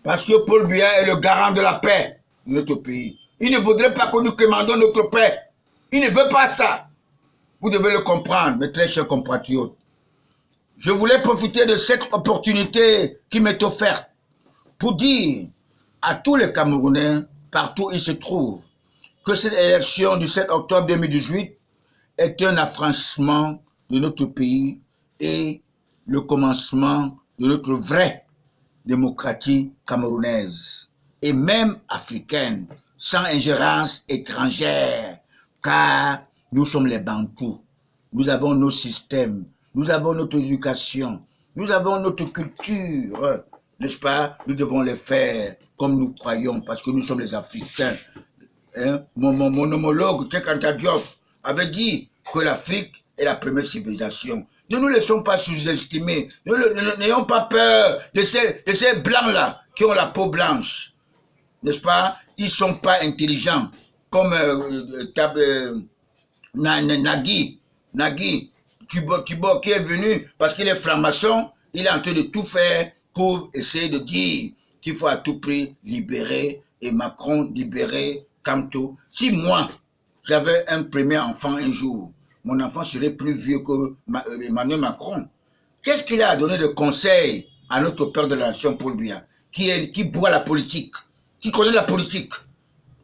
Parce que Paul Biya est le garant de la paix de notre pays. Il ne voudrait pas que nous commandions notre paix. Il ne veut pas ça. Vous devez le comprendre, mes très chers compatriotes. Je voulais profiter de cette opportunité qui m'est offerte pour dire à tous les Camerounais, partout où ils se trouvent, que cette élection du 7 octobre 2018 est un affranchissement de notre pays et le commencement de notre vraie démocratie camerounaise et même africaine, sans ingérence étrangère, car nous sommes les Bantous. Nous avons nos systèmes, nous avons notre éducation, nous avons notre culture, n'est-ce pas? Nous devons les faire comme nous croyons, parce que nous sommes les Africains. Hein? Mon homologue, Cheikh Anta Diop, avait dit que l'Afrique est la première civilisation. Ne nous laissons pas sous-estimer. N'ayons pas peur de ces blancs-là qui ont la peau blanche. N'est-ce pas? Ils ne sont pas intelligents. Comme Nagui Tibor qui est venu parce qu'il est franc-maçon, il est en train de tout faire pour essayer de dire qu'il faut à tout prix libérer et Macron libérer Kamto. Si moi, j'avais un premier enfant un jour, mon enfant serait plus vieux que Emmanuel Macron. Qu'est-ce qu'il a à donner de conseils à notre père de la nation, Paul Biya, qui boit la politique, qui connaît la politique?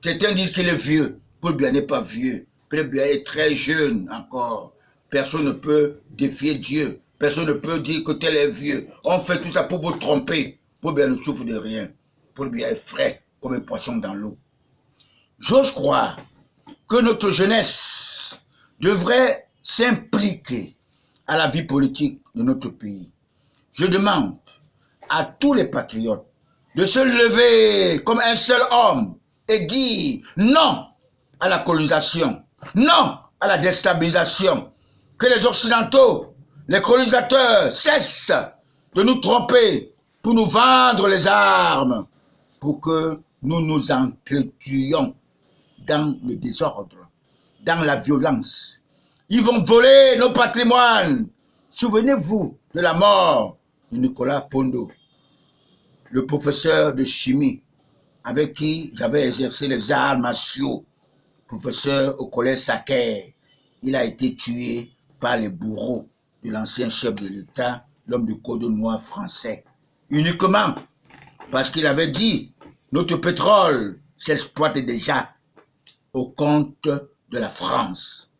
Certains disent qu'il est vieux. Paul Biya n'est pas vieux. Paul Biya est très jeune encore. Personne ne peut défier Dieu. Personne ne peut dire que tel est vieux. On fait tout ça pour vous tromper. Paul Biya ne souffre de rien. Paul Biya est frais comme un poisson dans l'eau. J'ose croire que notre jeunesse devrait s'impliquer à la vie politique de notre pays. Je demande à tous les patriotes de se lever comme un seul homme et dire non à la colonisation, non à la déstabilisation, que les Occidentaux, les colonisateurs cessent de nous tromper pour nous vendre les armes, pour que nous nous entretuions dans le désordre, dans la violence. Ils vont voler nos patrimoines. Souvenez-vous de la mort de Nicolas Pondo, le professeur de chimie avec qui j'avais exercé les arts martiaux, professeur au collège Saker. Il a été tué par les bourreaux de l'ancien chef de l'État, l'homme du code noir français, uniquement parce qu'il avait dit notre pétrole s'exploite déjà au compte de la France.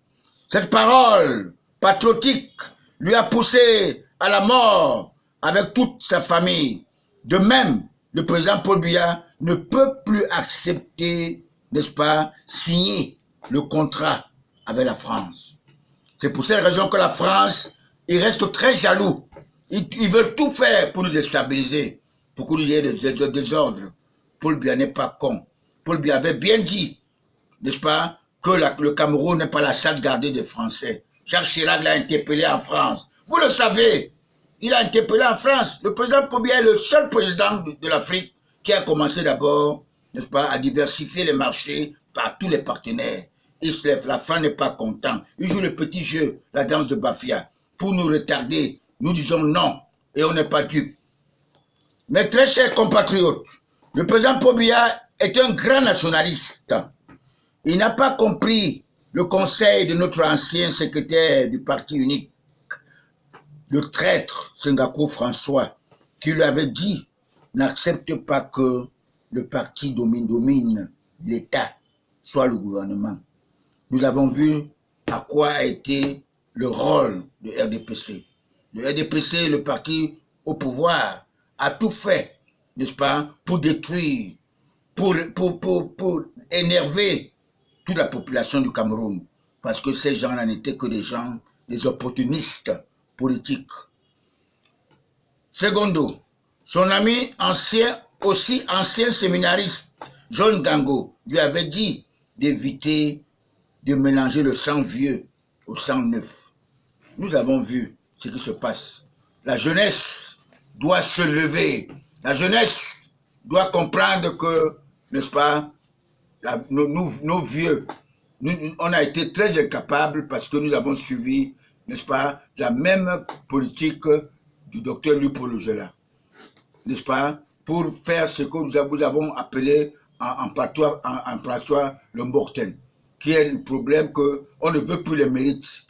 Cette parole patriotique lui a poussé à la mort avec toute sa famille. De même, le président Paul Biya ne peut plus accepter, n'est-ce pas, signer le contrat avec la France. C'est pour cette raison que la France, il reste très jaloux. Ils veulent tout faire pour nous déstabiliser, pour qu'il y ait des désordres. Paul Biya n'est pas con. Paul Biya avait bien dit, n'est-ce pas, que le Cameroun n'est pas la chasse gardée des Français. Jacques Chirac l'a interpellé en France. Vous le savez, il a interpellé en France. Le président Paul Biya est le seul président de l'Afrique qui a commencé d'abord, n'est-ce pas, à diversifier les marchés par tous les partenaires. Il se lève, la fin n'est pas content. Il joue le petit jeu, la danse de Bafia. Pour nous retarder, nous disons non et on n'est pas dupes. Mes très chers compatriotes, le président Paul Biya est un grand nationaliste. Il n'a pas compris le conseil de notre ancien secrétaire du parti unique, le traître Senghako François, qui lui avait dit n'accepte pas que le parti domine l'État, soit le gouvernement. Nous avons vu à quoi a été le rôle de RDPC. Le RDPC, le parti au pouvoir, a tout fait, n'est-ce pas, pour détruire, pour énerver toute la population du Cameroun. Parce que ces gens-là n'étaient que des gens, des opportunistes politiques. Secondo, son ami aussi ancien séminariste, John Gango, lui avait dit d'éviter de mélanger le sang vieux au sang neuf. Nous avons vu ce qui se passe. La jeunesse doit se lever. La jeunesse doit comprendre que, n'est-ce pas, nos vieux, on a été très incapables parce que nous avons suivi, n'est-ce pas, la même politique du docteur Lupo Logela. N'est-ce pas? pour faire ce que nous avons appelé en patois le mortel, qui est le problème qu'on ne veut plus les mérites.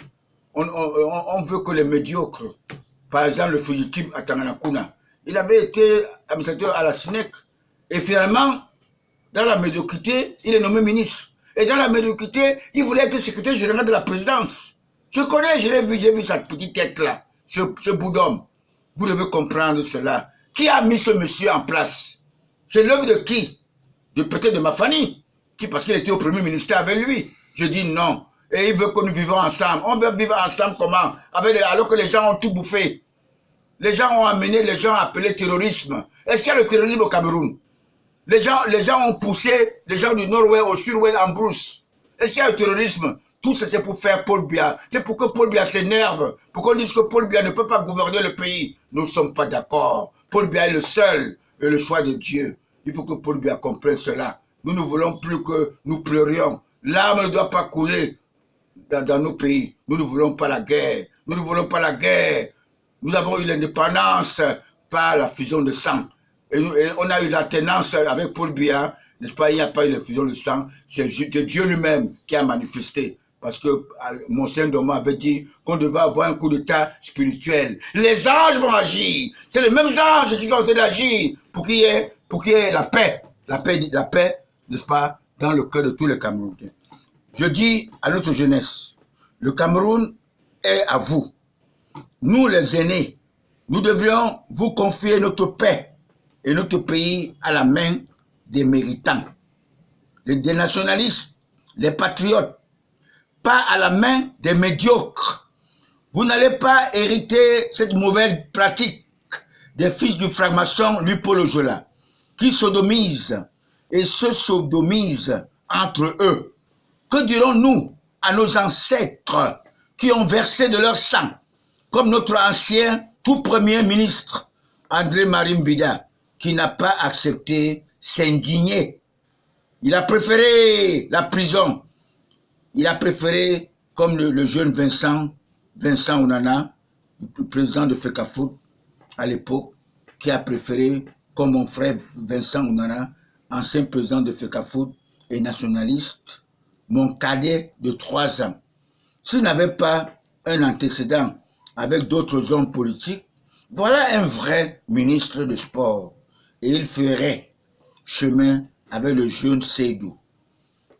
On veut que les médiocres. Par exemple, le fugitif à Tanganakuna, il avait été administrateur à la SNEC. Et finalement, dans la médiocrité, il est nommé ministre. Et dans la médiocrité, il voulait être secrétaire général de la présidence. Je connais, je l'ai vu, j'ai vu sa petite tête-là, ce bout d'homme. Vous devez comprendre cela. Qui a mis ce monsieur en place? C'est l'œuvre de qui? Peut-être de ma famille. Qui, parce qu'il était au premier ministère avec lui. Je dis non. Et il veut que nous vivions ensemble. On veut vivre ensemble comment? Alors que les gens ont tout bouffé. Les gens ont amené, les gens appelé terrorisme. Est-ce qu'il y a le terrorisme au Cameroun? Les gens ont poussé les gens du nord-ouest au sud-ouest en brousse. Est-ce qu'il y a le terrorisme? Tout ça, c'est pour faire Paul Biya. C'est pour que Paul Biya s'énerve. Pour qu'on dise que Paul Biya ne peut pas gouverner le pays. Nous ne sommes pas d'accord. Paul Biya est le seul et le choix de Dieu. Il faut que Paul Biya comprenne cela. Nous ne voulons plus que nous pleurions. L'âme ne doit pas couler dans nos pays. Nous ne voulons pas la guerre. Nous ne voulons pas la guerre. Nous avons eu l'indépendance par la fusion de sang. Et on a eu l'alternance avec Paul Biya. N'est-ce pas? Il n'y a pas eu la fusion de sang. C'est Dieu lui-même qui a manifesté. Parce que Monseigneur Doma avait dit qu'on devait avoir un coup d'état spirituel. Les anges vont agir. C'est les mêmes anges qui sont en train d'agir pour qu'il y ait la paix. La paix, n'est-ce pas, dans le cœur de tous les Camerounais. Je dis à notre jeunesse, le Cameroun est à vous. Nous, les aînés, nous devrions vous confier notre paix et notre pays à la main des méritants. Des nationalistes, les patriotes, pas à la main des médiocres. Vous n'allez pas hériter cette mauvaise pratique des fils du franc-maçon Lupo Jola, qui sodomisent et se sodomisent entre eux. Que dirons-nous à nos ancêtres qui ont versé de leur sang, comme notre ancien tout premier ministre, André-Marie Mbida, qui n'a pas accepté s'indigner. Il a préféré la prison. Il a préféré, comme le jeune Vincent Ounana, le président de FECAFOOT à l'époque, qui a préféré, comme mon frère Vincent Ounana, ancien président de FECAFOOT et nationaliste, mon cadet de 3 ans. S'il n'avait pas un antécédent avec d'autres hommes politiques, voilà un vrai ministre de sport. Et il ferait chemin avec le jeune Seydou.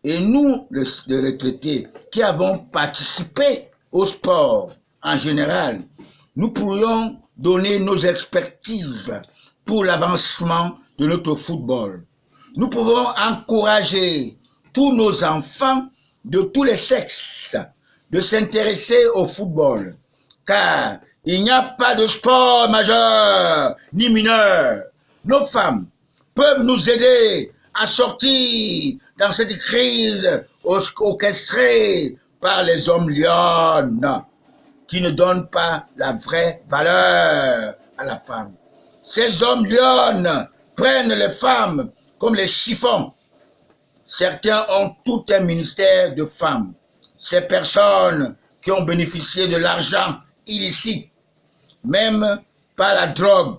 Et nous, les retraités, qui avons participé au sport en général, nous pourrions donner nos expertises pour l'avancement de notre football. Nous pouvons encourager tous nos enfants de tous les sexes de s'intéresser au football, car il n'y a pas de sport majeur ni mineur. Nos femmes peuvent nous aider à sortir dans cette crise orchestrée par les hommes lions qui ne donnent pas la vraie valeur à la femme. Ces hommes lions prennent les femmes comme les chiffons. Certains ont tout un ministère de femmes. Ces personnes qui ont bénéficié de l'argent illicite, même par la drogue,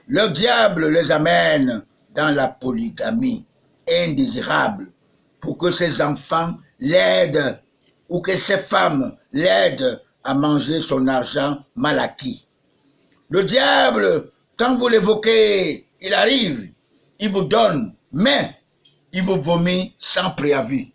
le diable les amène dans la polygamie indésirable pour que ces enfants l'aident ou que ces femmes l'aident à manger son argent mal acquis. Le diable, quand vous l'évoquez, il arrive, il vous donne, mais il vous vomit sans préavis.